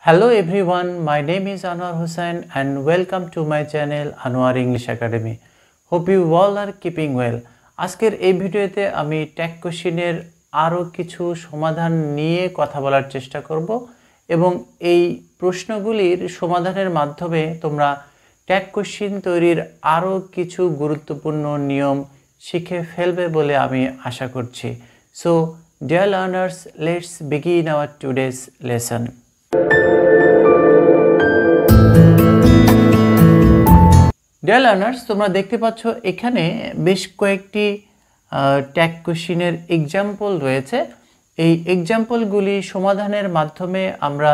Hello everyone, my name is Anwar Hussain and welcome to my channel Anwar English Academy. Hope you all are keeping well. আজকের এই ভিডিওতে আমি tag কোশ্চেনের আরো কিছু সমাধান নিয়ে কথা বলার চেষ্টা করব এবং এই প্রশ্নগুলির সমাধানের মাধ্যমে তোমরা ট্যাগ কোশ্চেন তৈরির আরো কিছু গুরুত্বপূর্ণ নিয়ম শিখে ফেলবে বলে আমি আশা করছি। So dear learners, let's begin our today's lesson. Dear learners, তোমরা দেখতে পাচ্ছ এখানে বেশ কয়েকটি ট্যাগ কোশ্চেনের এক্সাম্পল রয়েছে। এই এক্সাম্পলগুলি সমাধানের মাধ্যমে আমরা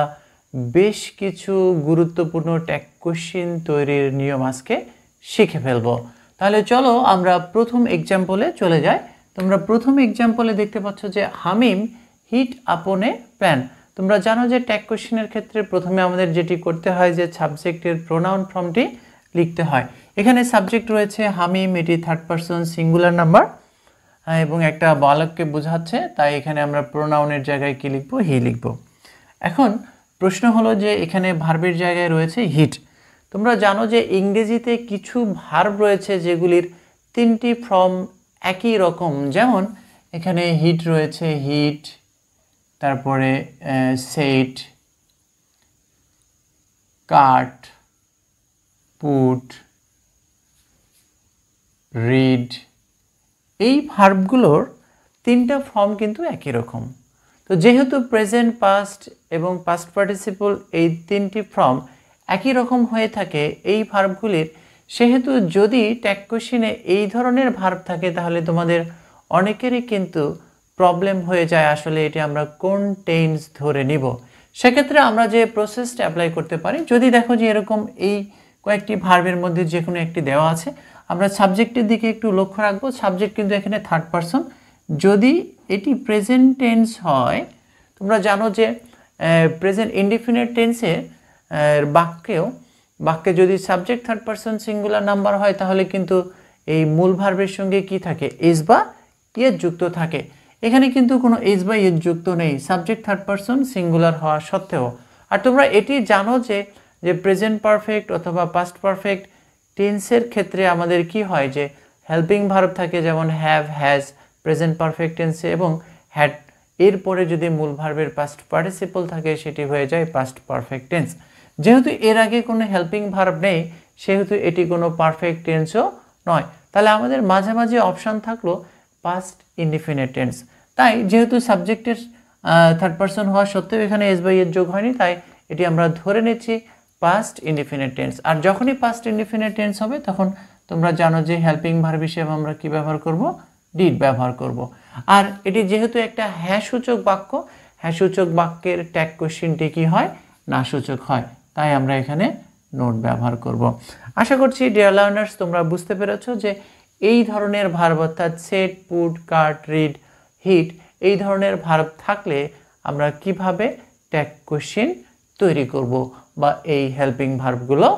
বেশ কিছু গুরুত্বপূর্ণ ট্যাগ কোশ্চেন তৈরির নিয়ম আজকে শিখে ফেলব। তাহলে চলো আমরা প্রথম এক্সাম্পলে চলে যাই। তোমরা প্রথম এক্সাম্পলে দেখতে পাচ্ছ যে হামিম হিট আপন এ প্যান। তোমরা জানো যে ট্যাগ কোশ্চেনের ক্ষেত্রে প্রথমে আমাদের যেটি করতে হয় যে সাবজেক্টের প্রোনাউন ফর্মটি লিখতে হয়। এখানে সাবজেক্ট রয়েছে হামিম, এটি থার্ড পারসন সিঙ্গুলার নাম্বার এবং একটা বালককে বোঝাচ্ছে, তাই এখানে আমরা প্রোনাউনের জায়গায় কি লিখব? হি লিখব। এখন প্রশ্ন হলো যে এখানে ভার্বের জায়গায় রয়েছে হিট। তোমরা জানো যে ইংরেজিতে কিছু ভার্ব রয়েছে যেগুলির তিনটি ফর্ম একই রকম, যেমন এখানে হিট রয়েছে, হিট, তারপরে সেট, কাট, পুট, রিড। এই ভার্বগুলোর তিনটা ফর্ম কিন্তু একই রকম। তো যেহেতু প্রেজেন্ট, পাস্ট এবং পাস্ট পার্টিসিপল এই তিনটি ফর্ম একই রকম হয়ে থাকে এই ভার্বগুলির, সেহেতু যদি ট্যাগ কোশ্চেনে এই ধরনের ভার্ব থাকে তাহলে তোমাদের অনেকেরই কিন্তু প্রবলেম হয়ে যায় আসলে এটি আমরা কোন টেন্স ধরে নিব। সেক্ষেত্রে আমরা যে প্রসেসটা অ্যাপ্লাই করতে পারি, যদি দেখো যে এরকম এই কয়েকটি ভার্বের মধ্যে যে কোনো একটি দেওয়া আছে, আমরা সাবজেক্টের দিকে একটু লক্ষ্য রাখবো। সাবজেক্ট কিন্তু এখানে থার্ড পারসন। যদি এটি প্রেজেন্ট টেন্স হয়, তোমরা জানো যে প্রেজেন্ট ইনডিফিনিট টেন্সে বাক্যে যদি subject third person singular number হয় তাহলে কিন্তু এই মূল ভার্বের সঙ্গে কি থাকে? এস বা ইয়ের যুক্ত থাকে। এখানে কিন্তু কোনো এস বা ইয়ের যুক্ত নেই সাবজেক্ট থার্ড পারসন সিঙ্গুলার হওয়া সত্ত্বেও। আর তোমরা এটি জানো যে প্রেজেন্ট পারফেক্ট অথবা পাস্ট পারফেক্ট টেন্সের ক্ষেত্রে আমাদের কি হয় যে হেল্পিং ভার্ব থাকে, যেমন হ্যাভ, হ্যাজ প্রেজেন্ট পারফেক্ট টেন্সে, এবং হ্যাড এরপরে যদি মূল ভার্বের পাস্ট পার্টিসিপল থাকে সেটি হয়ে যায় পাস্ট পারফেক্ট টেন্স। যেহেতু এর আগে কোনো হেল্পিং ভার্ব নেই সেহেতু এটি কোনো পারফেক্ট টেন্সও নয়। তাহলে আমাদের মাঝে মাঝে অপশান থাকলো পাস্ট ইনডিফিনিট টেন্স। তাই যেহেতু সাবজেক্টের থার্ড পারসন হওয়া সত্ত্বেও এখানে এস বাই এর যোগ হয়নি, তাই এটি আমরা ধরে নিচ্ছি পাস্ট ইনডিফিনিট টেন্স। আর যখনই পাস্ট ইনডিফিনিট টেন্স হবে তখন তোমরা জানো যে হেল্পিং ভার্ব হিসেবে আমরা কি ব্যবহার করব? ডিড ব্যবহার করব। আর এটি যেহেতু একটা হ্যাঁ সূচক বাক্য, হ্যাঁ সূচক বাক্যের ট্যাগ কোশ্চেনটি কি হয়? না সূচক হয়, তাই আমরা এখানে নোট ব্যবহার করব। আশা করছি ডিয়ার লার্নার্স তোমরা বুঝতে পেরেছো যে এই ধরনের ভার্ব অর্থাৎ সেট, পুট, কাট, রিড, হিট এই ধরনের ভার্ব থাকলে আমরা কিভাবে ট্যাগ কোশ্চেন তৈরি করব বা এই হেল্পিং ভার্বগুলো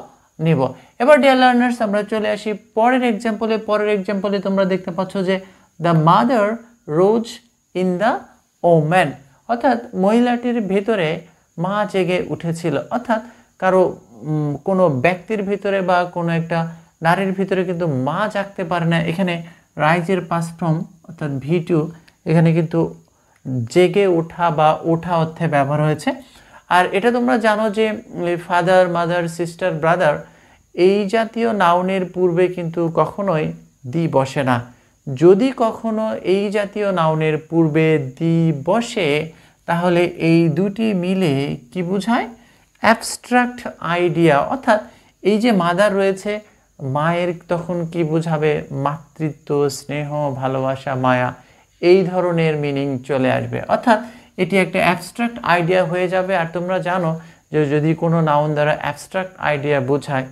নিব। এবার ডিয়ার লার্নার্স আমরা চলে আসি পরের এক্সাম্পলে। পরের এক্সাম্পলে তোমরা দেখতে পাচ্ছ যে the mother rose in the woman, অর্থাৎ মহিলাটির ভিতরে মা জেগে উঠেছিল। অর্থাৎ কোনো ব্যক্তির ভিতরে বা কোনো একটা নারীর ভিতরে কিন্তু মা জাগতে পারে না। এখানে রাইজের পাস্ট ফর্ম অর্থাৎ V2 এখানে কিন্তু জেগে ওঠা বা ওঠা অর্থে ব্যবহার হয়েছে। আর এটা তোমরা জানো যে ফাদার, মাদার, সিস্টার, ব্রাদার এই জাতীয় নাউনের পূর্বে কিন্তু কখনোই দি বসে না। যদি কখনো এই জাতীয় নাউনের পূর্বে দি বসে তাহলে এই দুটি মিলে কি বোঝায়? Abstract idea. অর্থাৎ এই যে মাদার রয়েছে, মায়ের তখন কি বোঝাবে? মাতৃত্ব, স্নেহ, ভালোবাসা, মায়া, এই ধরনের মিনিং চলে আসবে। অর্থাৎ এটি একটা অ্যাবস্ট্রাক্ট আইডিয়া হয়ে যাবে। আর তোমরা জানো যে যদি কোনো নাউন দ্বারা অ্যাবস্ট্রাক্ট আইডিয়া বোঝায়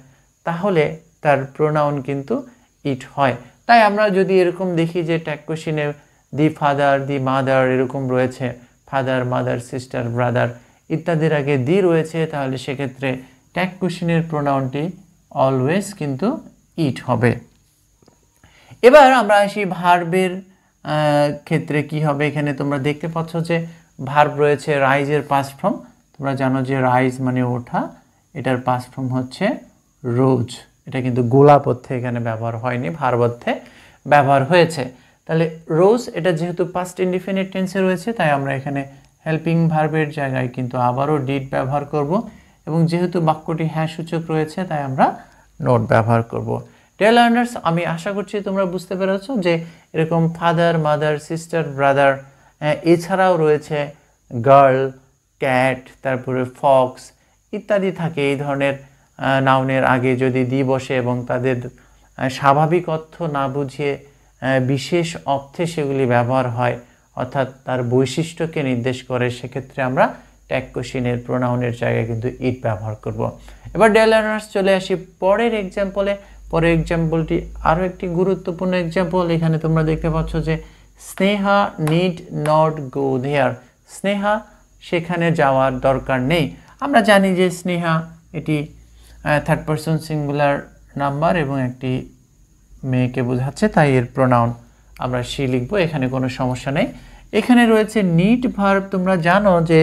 তাহলে তার প্রোনাউন কিন্তু ইট হয়। তাই আমরা যদি এরকম দেখি যে ট্যাগ কোশ্চেনে দি ফাদার, দি মাদার এরকম রয়েছে, ফাদার, মাদার, সিস্টার, ব্রাদার ইত্যাদির আগে দি রয়েছে, তাহলে সেক্ষেত্রে ট্যাগ কোশ্চেনের প্রোনাউনটি অলওয়েজ কিন্তু ইট হবে। এবার আমরা আসি ভার্বের ক্ষেত্রে কি হবে। এখানে তোমরা দেখতে পাচ্ছ যে ভার্ব রয়েছে রাইজের পাস্ট ফর্ম। তো তোমরা জানো যে রাইজ মানে ওঠা, এটার পাস্ট ফর্ম হচ্ছে রোজ। এটা কিন্তু গোলাপ অর্থে এখানে ব্যবহার হয়নি, ভার্ব অর্থে ব্যবহার হয়েছে। তাহলে রোজ এটা যেহেতু পাস্ট ইনডিফিনিট টেন্সে রয়েছে, তাই আমরা এখানে হেল্পিং ভার্বের জায়গায় কিন্তু আবারও ডিড ব্যবহার করব, এবং যেহেতু বাক্যটি হ্যাঁ সূচক রয়েছে তাই আমরা নোট ব্যবহার করব। ডিয়ার লার্নার্স, আমি আশা করছি তোমরা বুঝতে পেরেছো যে এরকম ফাদার, মাদার, সিস্টার, ব্রাদার, এছাড়াও রয়েছে গার্ল, ক্যাট, তারপরে ফক্স ইত্যাদি থাকে। এই ধরনের নাউনের আগে যদি দি বসে এবং তাদের স্বাভাবিক অর্থ না বুঝিয়ে বিশেষ অর্থে সেগুলি ব্যবহার হয়, অর্থাৎ তার বৈশিষ্ট্যকে নির্দেশ করে, সেক্ষেত্রে আমরা ট্যাগ কোশ্চেনের প্রোনাউনের জায়গায় কিন্তু ইট ব্যবহার করব। এবার ডিয়ার লার্নার্স চলে আসি পরের এক্সাম্পলে। পরের এক্সাম্পলটি আরও একটি গুরুত্বপূর্ণ এক্সাম্পল। এখানে তোমরা দেখতে পাচ্ছ যে স্নেহা নিড নট গো দেয়ার। স্নেহা সেখানে যাওয়ার দরকার নেই। আমরা জানি যে স্নেহা এটি থার্ড পারসন সিঙ্গুলার নাম্বার এবং একটি মেয়েকে বোঝাচ্ছে, তাই এর প্রোনাউন আমরা সি লিখবো, এখানে কোনো সমস্যা নেই। এখানে রয়েছে নিড ভার্ব। তোমরা জানো যে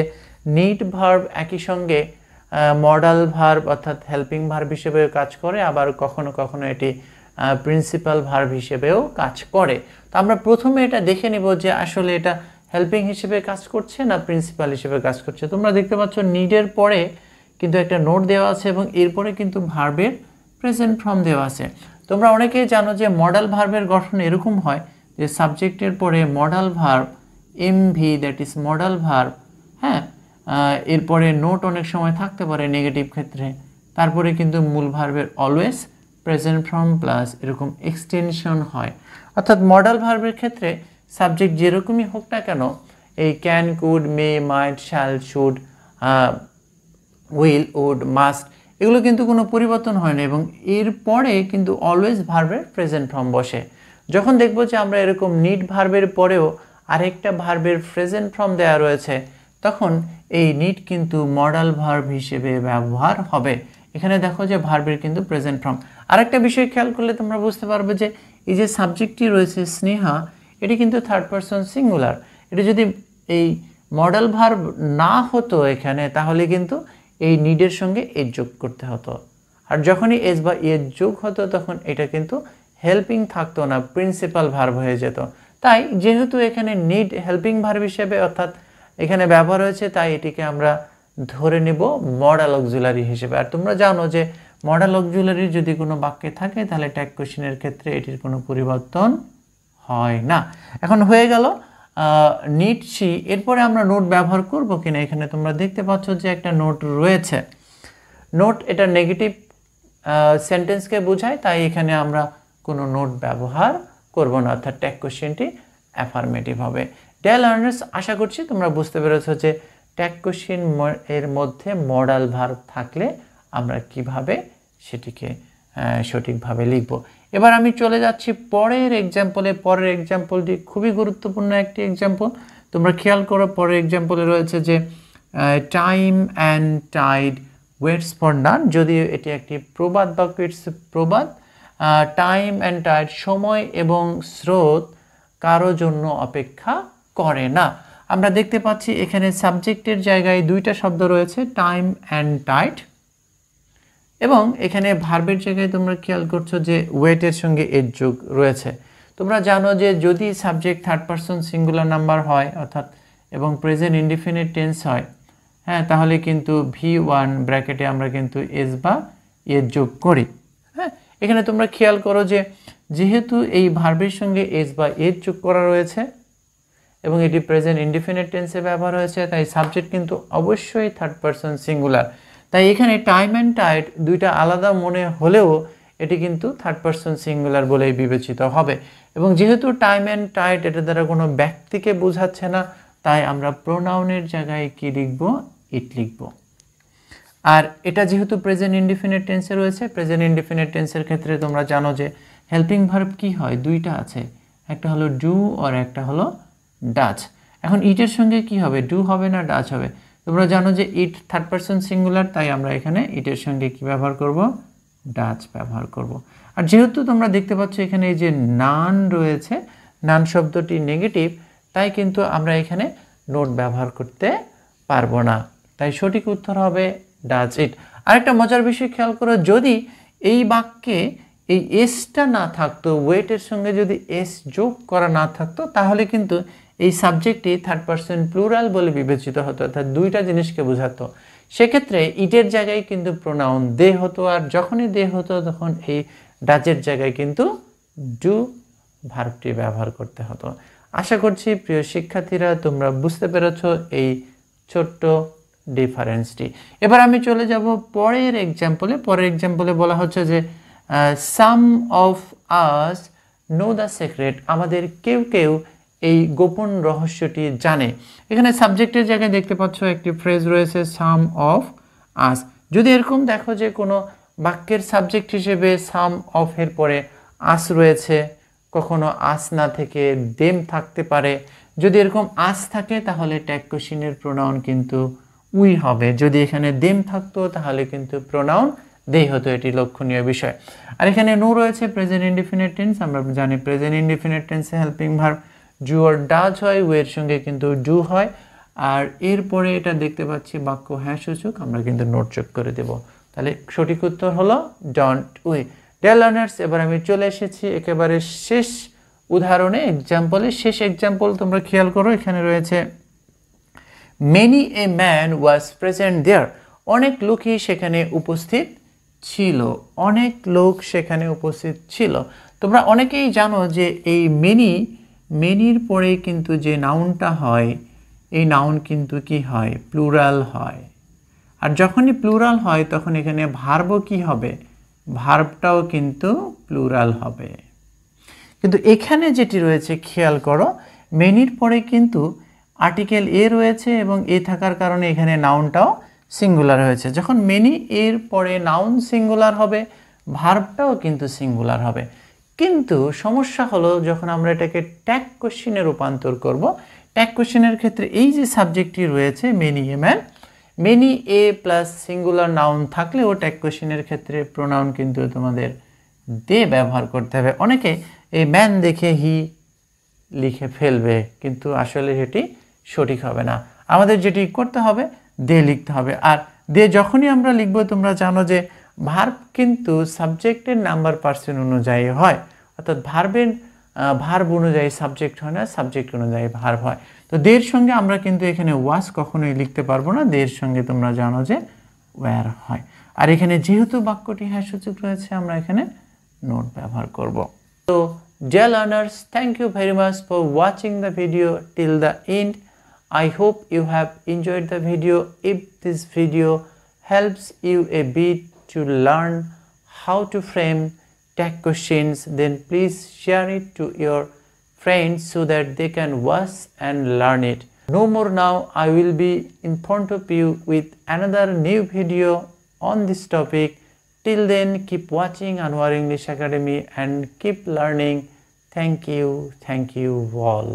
নিড ভার্ব একই সঙ্গে মডাল ভার্ব অর্থাৎ হেল্পিং ভার্ব হিসেবেও কাজ করে, আবার কখনো কখনো এটি প্রিন্সিপাল ভার্ব হিসেবেও কাজ করে। তো আমরা প্রথমে এটা দেখে নিব যে আসলে এটা হেল্পিং হিসেবে কাজ করছে না প্রিন্সিপাল হিসেবে কাজ করছে। তোমরা দেখতে পাচ্ছ নিডের পরে কিন্তু একটা নোট দেওয়া আছে এবং এরপরে কিন্তু ভার্বের প্রেজেন্ট ফর্ম দেওয়া আছে। তোমরা অনেকেই জানো যে মডাল ভার্বের গঠন এরকম হয় যে সাবজেক্টের পরে modal verb MV, that is modal verb, হ্যাঁ, এরপরে নোট অনেক সময় থাকতে পারে নেগেটিভ ক্ষেত্রে, তারপরে কিন্তু মূল ভার্বের অলওয়েজ প্রেজেন্ট ফর্ম প্লাস এরকম এক্সটেনশন হয়। অর্থাৎ মডাল ভার্বের ক্ষেত্রে সাবজেক্ট যেরকমই হোক না কেন, এই can, could, may, might, shall, should, will, would, must এগুলো কিন্তু কোনো পরিবর্তন হয় না, এবং এরপরে কিন্তু অলওয়েজ ভার্বের প্রেজেন্ট ফর্ম বসে। যখন দেখবো যে আমরা এরকম নিড ভার্বের পরেও আরেকটা ভার্বের প্রেজেন্ট ফর্ম দেওয়া রয়েছে, তখন এই নিড কিন্তু মডাল ভার্ব হিসেবে ব্যবহার হবে। এখানে দেখো যে ভার্বের কিন্তু প্রেজেন্ট ফর্ম। আরেকটা বিষয় খেয়াল করলে তোমরা বুঝতে পারবে যে এই যে সাবজেক্টটি রয়েছে স্নেহা, এটি কিন্তু থার্ড পারসন সিঙ্গুলার। এটি যদি এই মডাল ভার্ব না হতো এখানে, তাহলে কিন্তু এই নিডের সঙ্গে এর যোগ করতে হতো, আর যখনই এস বা এর যোগ হতো তখন এটা কিন্তু হেল্পিং থাকতো না, প্রিন্সিপাল ভার্ব হয়ে যেত। তাই যেহেতু এখানে নিড হেল্পিং ভার্ব হিসেবে অর্থাৎ এখানে ব্যবহার হয়েছে, তাই এটিকে আমরা ধরে নেব মডাল অক্সিলারি হিসেবে। আর তোমরা জানো যে মডাল অক্সিলারি যদি কোনো বাক্যে থাকে তাহলে ট্যাগ কোশ্চেনের ক্ষেত্রে এটির কোনো পরিবর্তন হয় না। এখন হয়ে গেল নিড সি। এরপরে আমরা নোট ব্যবহার করব কিনা, এখানে তোমরা দেখতে পাচ্ছ যে একটা নোট রয়েছে। নোট এটা নেগেটিভ সেন্টেন্সকে বোঝায়, তাই এখানে আমরা কোনো নোট ব্যবহার করব না, অর্থাৎ ট্যাগ কোশ্চেনটি অ্যাফার্মেটিভ হবে। ডিয়ার লার্নার্স, আশা করছি তোমরা বুঝতে পেরেছো যে ট্যাগ কোশ্চেন এর মধ্যে মডাল ভার্ব থাকলে আমরা কিভাবে সেটিকে সঠিকভাবে লিখব। এবার আমি চলে যাচ্ছি পরের এক্সাম্পলে। পরের এক্সাম্পলটি খুবই গুরুত্বপূর্ণ একটি এক্সাম্পল। তোমরা খেয়াল করো পরের এক্সাম্পলে রয়েছে যে time and tide waits for none. যদিও এটি একটি প্রবাদ বাক্য, ইটস প্রবাদ। টাইম অ্যান্ড টাইড সময় এবং স্রোত কারো জন্য অপেক্ষা করে না। আমরা দেখতে পাচ্ছি এখানে সাবজেক্টের জায়গায় দুইটা শব্দ রয়েছে, টাইম অ্যান্ড টাইড, এবং এখানে ভার্বের জায়গায় তোমরা খেয়াল করছো যে ওয়েটের সঙ্গে এর যোগ রয়েছে। তোমরা জানো যে যদি subject third person singular number হয় অর্থাৎ এবং প্রেজেন্ট ইনডিফিনিট টেন্স হয়, হ্যাঁ, তাহলে কিন্তু V1 ব্র্যাকেটে আমরা কিন্তু এস বা এর যোগ করি। হ্যাঁ, এখানে তোমরা খেয়াল করো যে যেহেতু এই ভার্বের সঙ্গে এস বা এর যোগ করা রয়েছে এবং এটি প্রেজেন্ট ইনডিফিনিট টেন্সে ব্যবহার হয়েছে, তাই সাবজেক্ট কিন্তু অবশ্যই থার্ড পারসন সিঙ্গুলার। তাই এখানে টাইম অ্যান্ড টাইড দুইটা আলাদা মনে হলেও এটি কিন্তু থার্ড পারসন সিঙ্গুলার বলেই বিবেচিত হবে। এবং যেহেতু টাইম অ্যান্ড টাইড এটা দ্বারা কোনো ব্যক্তিকে বোঝাচ্ছে না, তাই আমরা প্রোনাউনের জায়গায় কি লিখব? ইট লিখব। আর এটা যেহেতু প্রেজেন্ট ইনডিফিনিট টেন্সে রয়েছে, প্রেজেন্ট ইনডিফিনিট টেন্সের ক্ষেত্রে তোমরা জানো যে হেল্পিং ভার্ব কি হয়? দুইটা আছে, একটা হলো ডু আর একটা হলো ডাচ। এখন ইটের সঙ্গে কি হবে? ডু হবে না ডাচ হবে? তোমরা জানো যে ইট থার্ড পারসন সিঙ্গুলার, তাই আমরা এখানে ইটের সঙ্গে কি ব্যবহার করব? ডাচ ব্যবহার করব। আর যেহেতু তোমরা দেখতে পাচ্ছ এখানে এই যে নান রয়েছে, নান শব্দটি নেগেটিভ, তাই কিন্তু আমরা এখানে নোট ব্যবহার করতে পারবো না। তাই সঠিক উত্তর হবে ডাজ ইট। আরেকটা মজার বিষয় খেয়াল করো, যদি এই বাক্যে এই এসটা না থাকতো, ওয়েটের সঙ্গে যদি এস যোগ করা না থাকতো, তাহলে কিন্তু এই সাবজেক্টটি থার্ড পারসন প্লুরাল বলে বিবেচিত হতো, অর্থাৎ দুইটা জিনিসকে বোঝাতো। সেক্ষেত্রে ইটের জায়গায় কিন্তু প্রোনাউন দে হতো, আর যখনই দে হতো তখন এই ডাজের জায়গায় কিন্তু ডু ভার্বটি ব্যবহার করতে হতো। আশা করছি প্রিয় শিক্ষার্থীরা তোমরা বুঝতে পেরেছ এই ছোট্ট ডিফারেন্সটি। এবার আমি চলে যাব পরের এক্সাম্পলে। পরের এক্সাম্পলে বলা হচ্ছে যে some of us know the secret, আমাদের কেউ কেউ এই গোপন রহস্যটি জানে। এখানে সাবজেক্টের জায়গায় দেখতে পাচ্ছ একটি ফ্রেজ রয়েছে সাম অফ আস। যদি এরকম দেখো যে কোনো বাক্যের সাবজেক্ট হিসেবে সাম অফ এর পরে আস রয়েছে, কখনো আস না থেকে দেম থাকতে পারে। যদি এরকম আস থাকে তাহলে ট্যাগ কোশ্চেনের প্রোনাউন কিন্তু উই হবে। যদি এখানে দেম থাকতো তাহলে কিন্তু প্রোনাউন দে হতো, এটি লক্ষণীয় বিষয়। আর এখানে নো রয়েছে প্রেজেন্ট ইনডিফিনিট টেন্স। আমরা জানি প্রেজেন্ট ইনডিফিনিট টেন্সে helping verb do or does হয়, ওয়ের সঙ্গে কিন্তু ডু হয়। আর এরপরে এটা দেখতে পাচ্ছি বাক্য হ্যাঁ সূচক, আমরা কিন্তু নোট যোগ করে দেব। তাহলে সঠিক উত্তর হলো ডোন্ট উই। ডিয়ার লার্নার্স, এবার আমি চলে এসেছি একেবারে শেষ উদাহরণে, এক্সাম্পলে। শেষ এক্সাম্পল তোমরা খেয়াল করো, এখানে রয়েছে many a man was present there, অনেক লোকই সেখানে উপস্থিত ছিল। অনেক লোক সেখানে উপস্থিত ছিল। তোমরা অনেকেই জানো যে এই মেনির পরে কিন্তু যে নাউনটা হয়, এই নাউন কিন্তু কি হয়, প্লুরাল হয়। আর যখনই প্লুরাল হয় তখন এখানে ভার্বও কি হবে, ভার্বটাও কিন্তু প্লুরাল হবে। কিন্তু এখানে যেটি রয়েছে খেয়াল করো, মেনির পরে কিন্তু আর্টিকেল এ রয়েছে এবং এ থাকার কারণে এখানে নাউনটাও সিঙ্গুলার হয়েছে। যখন মেনি এর পরে নাউন সিঙ্গুলার হবে, ভার্বটাও কিন্তু সিঙ্গুলার হবে। কিন্তু সমস্যা হলো যখন আমরা এটাকে ট্যাগ কোশ্চেনে রূপান্তর করব। ট্যাগ কোশ্চেনের ক্ষেত্রে এই যে সাবজেক্টটি রয়েছে many a man, many a plus singular noun থাকলেও ট্যাগ কোশ্চেনের ক্ষেত্রে প্রোনাউন কিন্তু তোমাদের দে ব্যবহার করতে হবে। অনেকে এই ম্যান দেখে হি লিখে ফেলবে, কিন্তু আসলে সেটি সঠিক হবে না। আমাদের যেটি করতে হবে দে লিখতে হবে। আর দে যখনই আমরা লিখব, তোমরা জানো যে ভার্ব কিন্তু সাবজেক্টের নাম্বার পার্সন অনুযায়ী হয়, অর্থাৎ ভার্ব অনুযায়ী সাবজেক্ট হয় না, সাবজেক্ট অনুযায়ী ভার্ব হয়। তো দের সঙ্গে আমরা কিন্তু এখানে ওয়াজ কখনোই লিখতে পারবো না, দের সঙ্গে তোমরা জানো যে ওয়্যার হয়। আর এখানে যেহেতু বাক্যটি হ্যাঁ সূচক রয়েছে, আমরা এখানে নোট ব্যবহার করব। তো dear learners, thank you very much for watching the video till the end. I hope you have enjoyed the video. If this video helps you a bit to learn how to frame tag questions, then please share it to your friends so that they can watch and learn it. No more now, I will be in front of you with another new video on this topic. Till then, keep watching Anwar English Academy and keep learning. Thank you all.